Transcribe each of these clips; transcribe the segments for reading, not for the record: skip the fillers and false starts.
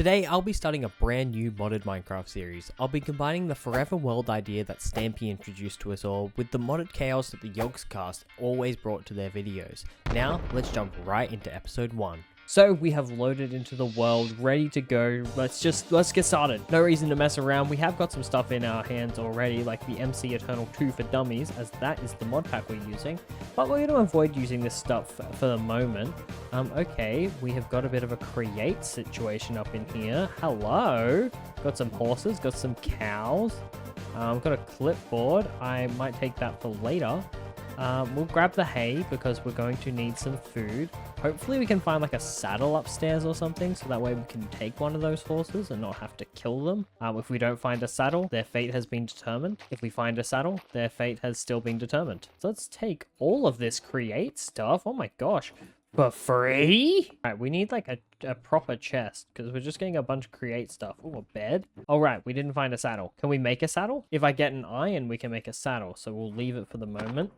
Today I'll be starting a brand new modded Minecraft series. I'll be combining the forever world idea that Stampy introduced to us all with the modded chaos that the Yogscast always brought to their videos. Now let's jump right into episode 1. So we have loaded into the world, ready to go. Let's get started. No reason to mess around. We have got some stuff in our hands already, like the MC Eternal 2 for dummies, as that is the mod pack we're using. But we're going to avoid using this stuff for the moment. Okay, we have got a bit of a create situation up in here. Hello. Got some horses, got some cows. Got a clipboard. I might take that for later. We'll grab the hay because we're going to need some food. Hopefully we can find like a saddle upstairs or something, so that way we can take one of those horses and not have to kill them. If we don't find a saddle, their fate has been determined. If we find a saddle, their fate has still been determined. So let's take all of this create stuff. Oh my gosh. For free? Alright, we need like a proper chest because we're just getting a bunch of create stuff. Oh, a bed. Alright, we didn't find a saddle. Can we make a saddle? If I get an iron, we can make a saddle. So we'll leave it for the moment.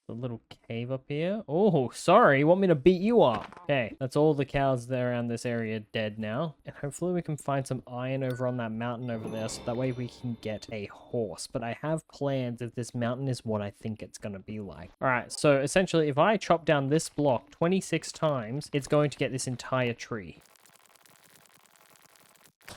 The little cave up here. Oh, sorry. You want me to beat you up? Okay, that's all the cows there around this area dead now. And hopefully we can find some iron over on that mountain over there, so that way we can get a horse. But I have plans if this mountain is what I think it's going to be like. All right, so essentially if I chop down this block 26 times, it's going to get this entire tree.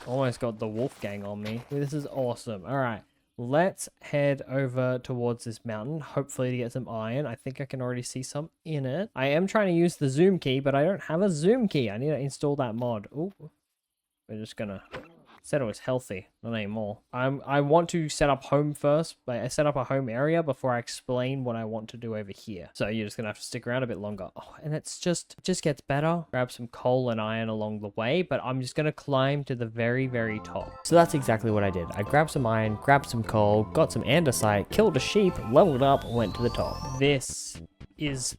Almost got the wolf gang on me. This is awesome. All right. Let's head over towards this mountain, hopefully to get some iron. I think I can already see some in it. I am trying to use the zoom key, but I don't have a zoom key. I need to install that mod. Oh, we're just gonna... Said it was healthy, not anymore. I want to set up home first. I set up a home area before I explain what I want to do over here. So you're just gonna have to stick around a bit longer. Oh, and it just gets better. Grab some coal and iron along the way, but I'm just gonna climb to the very, very top. So that's exactly what I did. I grabbed some iron, grabbed some coal, got some andesite, killed a sheep, leveled up, and went to the top. This is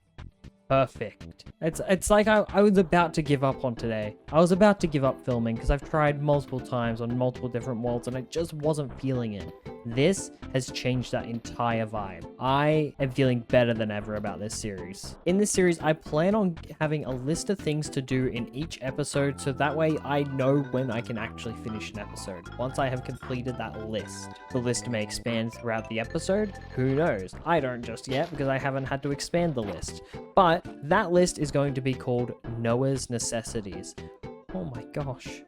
perfect. It's like I was about to give up on today. I was about to give up filming because I've tried multiple times on multiple different worlds and I just wasn't feeling it. This has changed that entire vibe. I am feeling better than ever about this series. In this series, I plan on having a list of things to do in each episode, so that way I know when I can actually finish an episode. Once I have completed that list. The list may expand throughout the episode. Who knows? I don't just yet because I haven't had to expand the list. But that list is going to be called Noah's Necessities. Oh my gosh.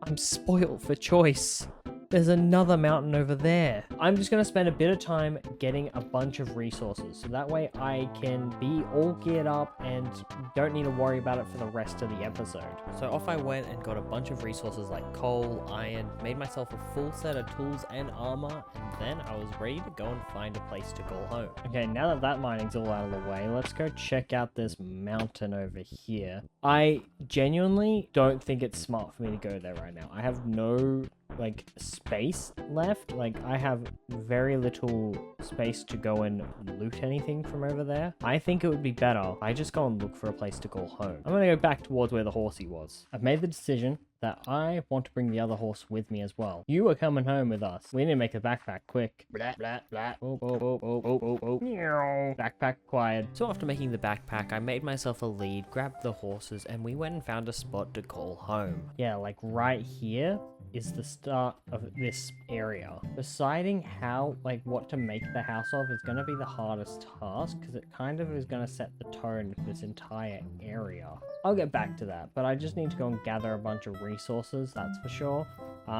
I'm spoiled for choice. There's another mountain over there. I'm just going to spend a bit of time getting a bunch of resources, so that way I can be all geared up and don't need to worry about it for the rest of the episode. So off I went and got a bunch of resources like coal, iron, made myself a full set of tools and armor, and then I was ready to go and find a place to call home. Okay, now that mining's all out of the way, let's go check out this mountain over here. I genuinely don't think it's smart for me to go there right now. I have no like space left. Like I have very little space to go and loot anything from over there. I think it would be better if I just go and look for a place to call home. I'm gonna go back towards where the horsey was. I've made the decision that I want to bring the other horse with me as well. You are coming home with us. We need to make a backpack quick. Blah, blah, blah. Oh, oh, oh, oh, oh, oh, oh. Backpack acquired. So after making the backpack, I made myself a lead, grabbed the horses, and we went and found a spot to call home. Yeah, like right here is the start of this area. Deciding how, like, what to make the house of is going to be the hardest task because it kind of is going to set the tone for this entire area. I'll get back to that, but I just need to go and gather a bunch of resources, that's for sure.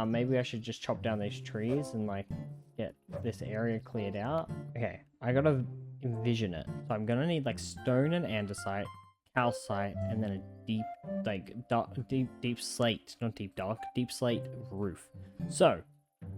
Maybe I should just chop down these trees and, like, get this area cleared out. Okay, I gotta envision it. So I'm gonna need, like, stone and andesite, calcite, and then a deep, like, deep slate, not deep dark, deep slate roof. So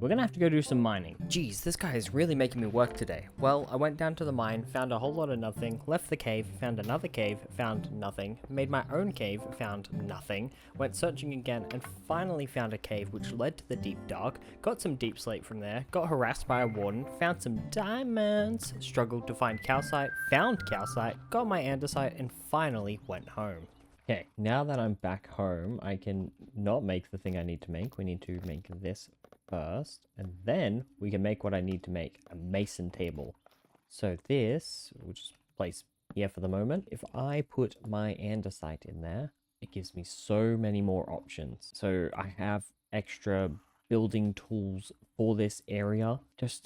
we're gonna have to go do some mining. Jeez, this guy is really making me work today. Well, I went down to the mine, found a whole lot of nothing, left the cave, found another cave, found nothing, made my own cave, found nothing, went searching again, and finally found a cave which led to the deep dark, got some deep slate from there, got harassed by a warden, found some diamonds, struggled to find calcite, found calcite, got my andesite, and finally went home. Okay, now that I'm back home, I can not make the thing I need to make. We need to make this first, and then we can make what I need to make, a mason table. So this, we'll just place here for the moment. If I put my andesite in there, it gives me so many more options. So I have extra building tools for this area.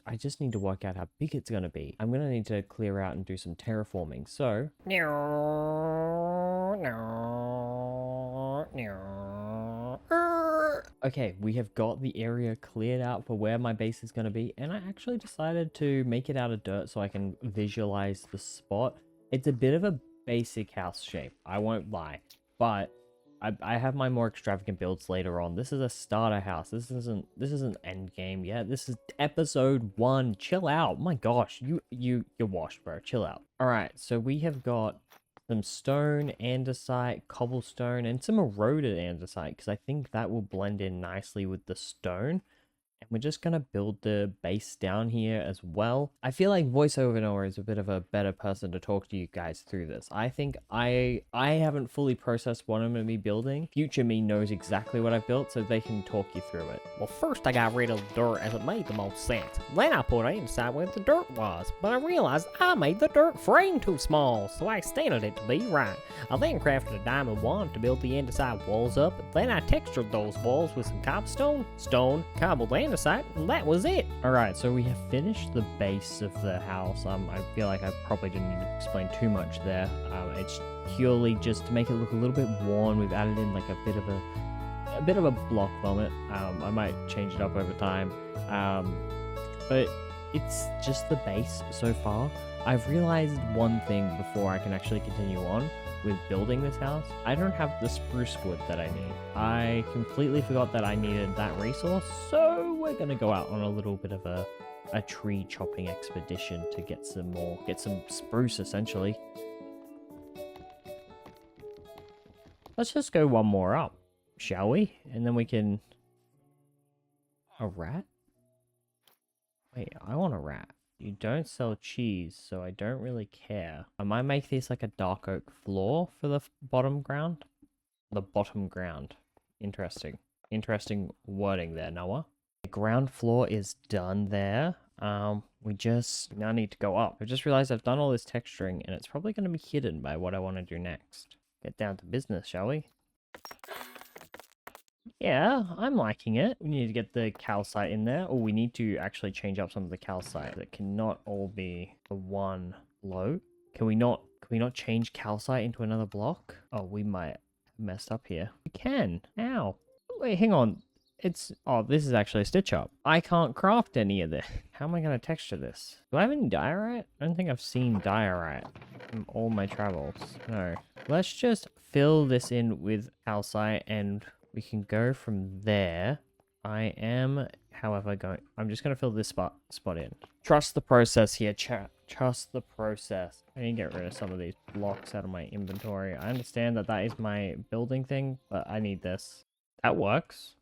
I just need to work out how big it's going to be. I'm going to need to clear out and do some terraforming. So okay, we have got the area cleared out for where my base is going to be, and I actually decided to make it out of dirt so I can visualize the spot. It's a bit of a basic house shape, I won't lie, but I have my more extravagant builds later on. This is a starter house. This isn't end game yet. This is episode 1. Chill out. My gosh, you're washed, bro. Chill out. All right, so we have got some stone, andesite, cobblestone, and some eroded andesite, because I think that will blend in nicely with the stone. And we're just going to build the base down here as well. I feel like voiceover Noah is a bit of a better person to talk to you guys through this. I think I haven't fully processed what I'm going to be building. Future me knows exactly what I've built, so they can talk you through it. Well, first I got rid of the dirt as it made the most sense. Then I put it inside where the dirt was, but I realized I made the dirt frame too small, so I extended it to be right. I then crafted a diamond wand to build the andesite walls up. Then I textured those walls with some cobblestone, stone, cobbled andesite, and that was it. All right, so we have finished the base of the house. I feel like I probably didn't need to explain too much there. It's purely just to make it look a little bit worn. We've added in like a bit of a block vomit. I might change it up over time, but it's just the base so far. I've realized one thing before I can actually continue on with building this house. I don't have the spruce wood that I need. I completely forgot that I needed that resource, so we're gonna go out on a little bit of a tree chopping expedition to get some spruce essentially. Let's just go one more up, shall we? And then we can... A rat? Wait, I want a rat. You don't sell cheese, so I don't really care. I might make this like a dark oak floor for the bottom ground. The bottom ground. Interesting. Interesting wording there, Noah. The ground floor is done there. We just now need to go up. I just realized I've done all this texturing, and it's probably going to be hidden by what I want to do next. Get down to business, shall we? Yeah, I'm liking it. We need to get the calcite in there. Oh, we need to actually change up some of the calcite. That cannot all be the one block. Can we not change calcite into another block? Oh, we might have messed up here. We can. Ow. Wait, hang on. Oh, this is actually a stitch up. I can't craft any of this. How am I going to texture this? Do I have any diorite? I don't think I've seen diorite from all my travels. No. Let's just fill this in with calcite and we can go from there. I am, however, I'm just going to fill this spot in. Trust the process here, chat. Trust the process. I need to get rid of some of these blocks out of my inventory. I understand that is my building thing, but I need this. That works.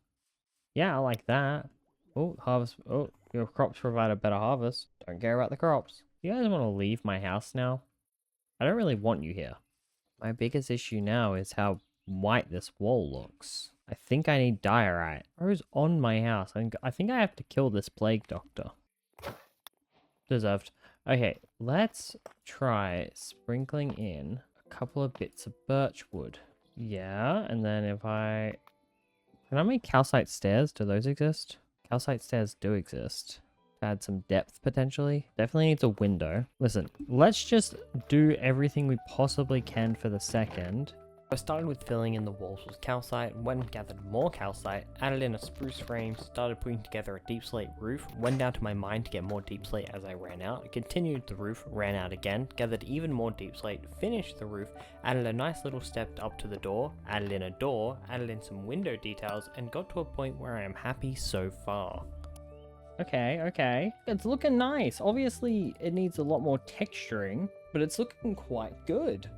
Yeah, I like that. Oh, harvest. Oh, your crops provide a better harvest. Don't care about the crops. You guys want to leave my house now? I don't really want you here. My biggest issue now is how white this wall looks. I think I need diorite. Who's on my house? I think I have to kill this plague doctor. Deserved. Okay, let's try sprinkling in a couple of bits of birch wood. Yeah, and then if can I make calcite stairs? Do those exist? Calcite stairs do exist. Add some depth potentially. Definitely needs a window. Listen, let's just do everything we possibly can for the second. I started with filling in the walls with calcite, went and gathered more calcite, added in a spruce frame, started putting together a deep slate roof, went down to my mine to get more deep slate as I ran out, continued the roof, ran out again, gathered even more deep slate, finished the roof, added a nice little step up to the door, added in a door, added in some window details, and got to a point where I am happy so far. Okay. It's looking nice. Obviously, it needs a lot more texturing, but it's looking quite good.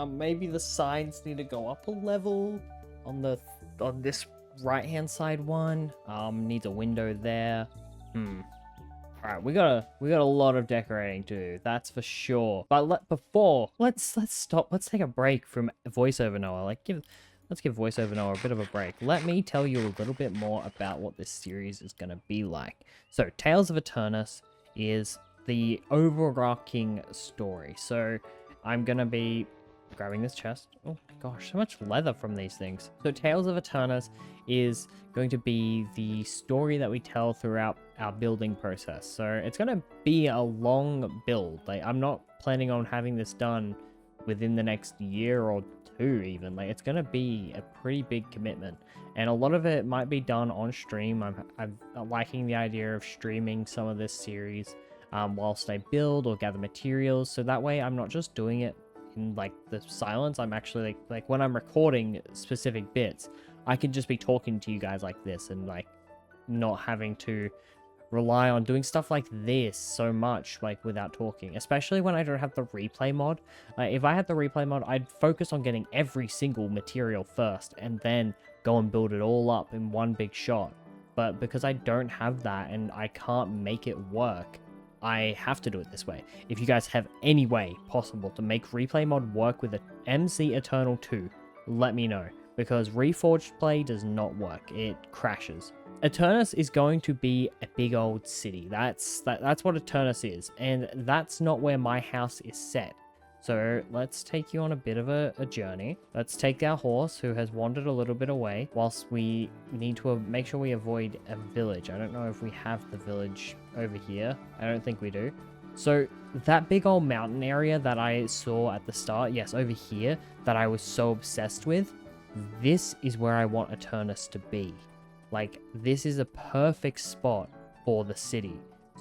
Maybe the sides need to go up a level on this right-hand side one. Needs a window there. Alright, we got a lot of decorating to do, that's for sure. But let's stop. Let's take a break from voiceover Noah. Let's give voiceover Noah a bit of a break. Let me tell you a little bit more about what this series is going to be like. So, Tales of Aeternus is the overarching story. So, I'm going to be grabbing this chest. Oh, gosh, so much leather from these things. So Tales of Aeternus is going to be the story that we tell throughout our building process. So it's going to be a long build. Like, I'm not planning on having this done within the next year or two even. Like, it's going to be a pretty big commitment. And a lot of it might be done on stream. I'm liking the idea of streaming some of this series whilst I build or gather materials. So that way I'm not just doing it in like the silence. I'm actually like when I'm recording specific bits, I can just be talking to you guys like this and like not having to rely on doing stuff like this so much like without talking, especially when I don't have the replay mod. If I had the replay mod, I'd focus on getting every single material first and then go and build it all up in one big shot. But because I don't have that and I can't make it work, I have to do it this way. If you guys have any way possible to make replay mod work with a MC Eternal 2, let me know, because Reforged Play does not work. It crashes. Aeternus is going to be a big old city. That's what Aeternus is, and that's not where my house is set. So let's take you on a bit of a journey. Let's take our horse, who has wandered a little bit away, whilst we need to make sure we avoid a village. I don't know if we have the village over here. I don't think we do. So that big old mountain area that I saw at the start, yes, over here, that I was so obsessed with, this is where I want Aeternus to be. Like, this is a perfect spot for the city.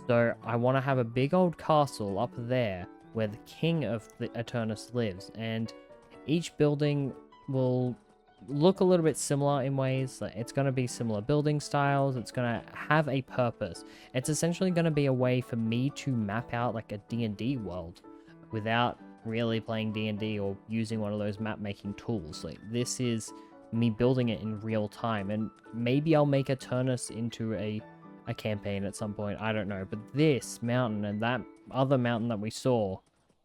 So I want to have a big old castle up there where the king of the Aeternus lives, and each building will look a little bit similar in ways. Like, it's going to be similar building styles. It's going to have a purpose. It's essentially going to be a way for me to map out like a D&D world without really playing D&D or using one of those map making tools. Like, this is me building it in real time, and maybe I'll make Aeternus into a campaign at some point. I don't know, but this mountain and that other mountain that we saw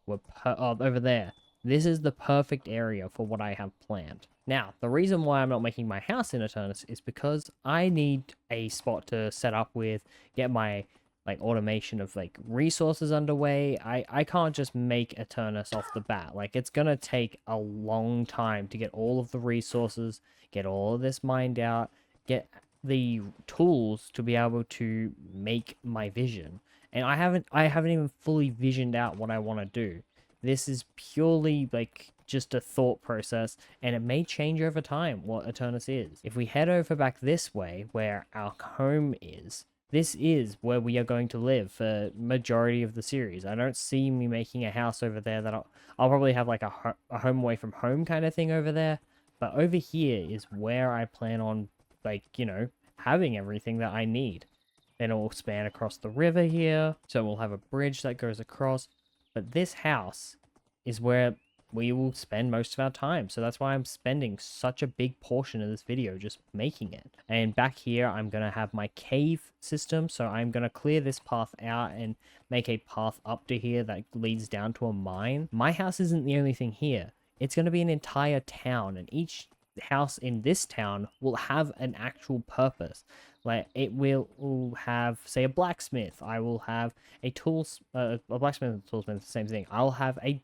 were over there. This is the perfect area for what I have planned. Now, the reason why I'm not making my house in Aeternus is because I need a spot to set up with, get my like automation of like resources underway. I can't just make Aeternus off the bat. Like, it's gonna take a long time to get all of the resources, get all of this mined out, get the tools to be able to make my vision. And I haven't even fully visioned out what I want to do. This is purely like just a thought process, and it may change over time what Aeternus is. If we head over back this way where our home is, this is where we are going to live for majority of the series. I don't see me making a house over there that I'll probably have like a home away from home kind of thing over there. But over here is where I plan on, like, you know, having everything that I need. Then it will span across the river here. So we'll have a bridge that goes across. But this house is where we will spend most of our time. So that's why I'm spending such a big portion of this video just making it. And back here, I'm going to have my cave system. So I'm going to clear this path out and make a path up to here that leads down to a mine. My house isn't the only thing here. It's going to be an entire town, and each house in this town will have an actual purpose. Like, it will have, say, a blacksmith. I will have a blacksmith and a toolsmith, the same thing. I'll have a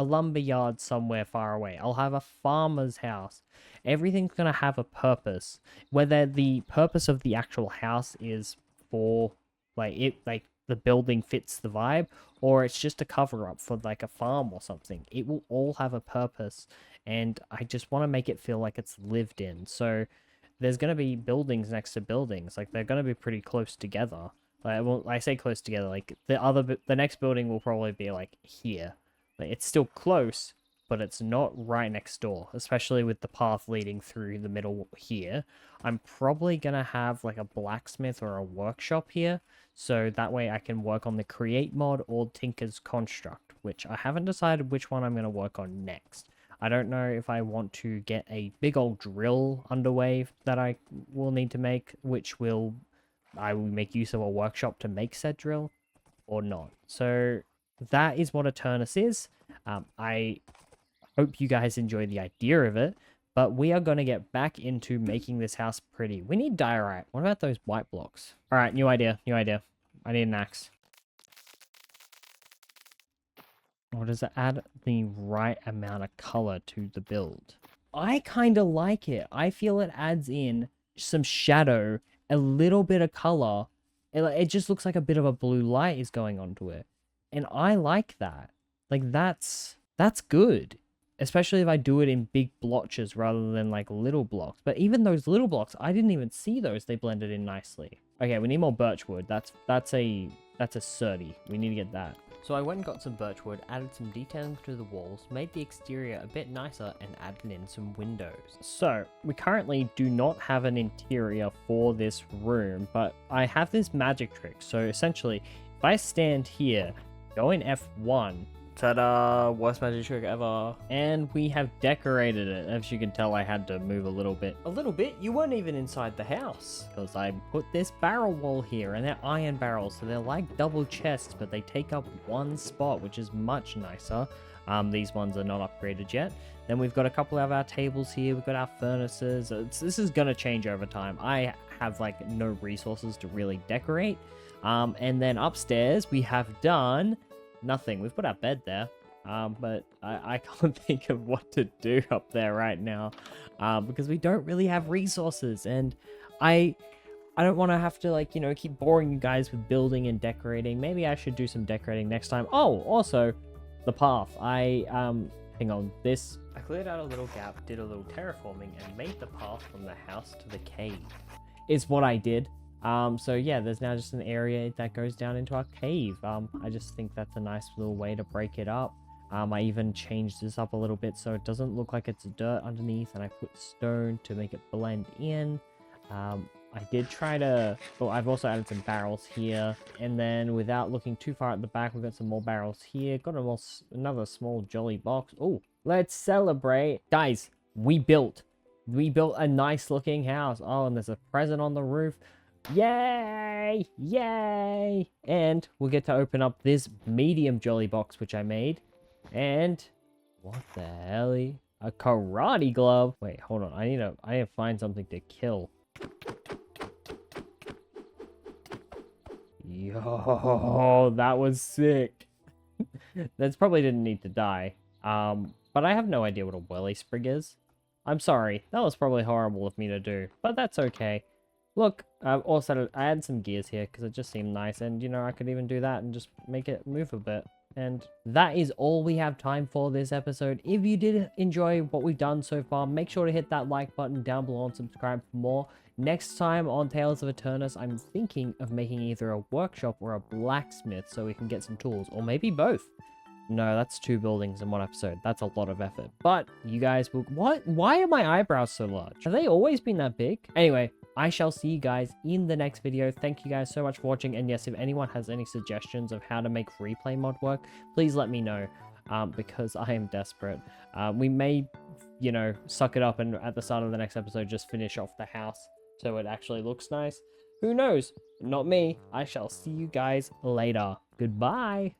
lumber yard somewhere far away. I'll have a farmer's house. Everything's gonna have a purpose. Whether the purpose of the actual house is for like the building fits the vibe, or it's just a cover up for like a farm or something, it will all have a purpose, and I just want to make it feel like it's lived in. So there's going to be buildings next to buildings. Like, they're going to be pretty close together. Like, well, I say close together, like the next building will probably be like here. Like, it's still close, but it's not right next door, especially with the path leading through the middle here. I'm probably going to have like a blacksmith or a workshop here, so that way I can work on the create mod or Tinker's construct, which I haven't decided which one I'm going to work on next. I don't know if I want to get a big old drill underway that I will need to make, I will make use of a workshop to make said drill, or not. So that is what Aeternus is. I hope you guys enjoy the idea of it, but we are going to get back into making this house pretty. We need diorite. What about those white blocks? All right, new idea. I need an axe. Or does it add the right amount of color to the build? I kind of like it. I feel it adds in some shadow, a little bit of color. It just looks like a bit of a blue light is going onto it. And I like that. Like, that's good. Especially if I do it in big blotches rather than like little blocks. But even those little blocks, I didn't even see those. They blended in nicely. Okay, we need more birch wood. That's a 30. We need to get that. So I went and got some birch wood, added some detailing to the walls, made the exterior a bit nicer, and added in some windows. So, we currently do not have an interior for this room, but I have this magic trick. So essentially, if I stand here, go in F1, Ta-da! Worst magic trick ever. and we have decorated it. As you can tell, I had to move a little bit. A little bit? You weren't even inside the house. Because I put this barrel wall here, and they're iron barrels, so they're like double chests, but they take up one spot, which is much nicer. These ones are not upgraded yet. Then we've got a couple of our tables here. We've got our furnaces. This is going to change over time. I have like no resources to really decorate. And then upstairs, we have done nothing. We've put our bed there. But I can't think of what to do up there right now, because we don't really have resources, and I don't want to have to, like, you know, keep boring you guys with building and decorating. Maybe I should do some decorating next time. Oh, also, the path. Hang on, this. I cleared out a little gap, did a little terraforming, and made the path from the house to the cave. Is what I did. So yeah, there's now just an area that goes down into our cave. I just think that's a nice little way to break it up. I even changed this up a little bit so it doesn't look like it's dirt underneath, and I put stone to make it blend in. I did try to... Oh, I've also added some barrels here. And then without looking too far at the back, we've got some more barrels here. Got another small jolly box. Oh, let's celebrate. Guys, we built a nice looking house. Oh, and there's a present on the roof. Yay! Yay! And we'll get to open up this medium jolly box, which I made. And what the hell? A karate glove. Wait, hold on. I need to find something to kill. Yo, that was sick. That's probably didn't need to die. But I have no idea what a whirly sprig is. I'm sorry. That was probably horrible of me to do, but that's okay. Look, also I added some gears here because it just seemed nice, and you know, I could even do that and just make it move a bit. And that is all we have time for this episode. If you did enjoy what we've done so far, make sure to hit that like button down below and subscribe for more. Next time on Tales of Aeternus, I'm thinking of making either a workshop or a blacksmith so we can get some tools, or maybe both. No, that's 2 buildings in one episode. That's a lot of effort. But you guys will... What? Why are my eyebrows so large? Have they always been that big? Anyway, I shall see you guys in the next video. Thank you guys so much for watching. And yes, if anyone has any suggestions of how to make replay mod work, please let me know, because I am desperate. We may, you know, suck it up and at the start of the next episode just finish off the house so it actually looks nice. Who knows? Not me. I shall see you guys later. Goodbye.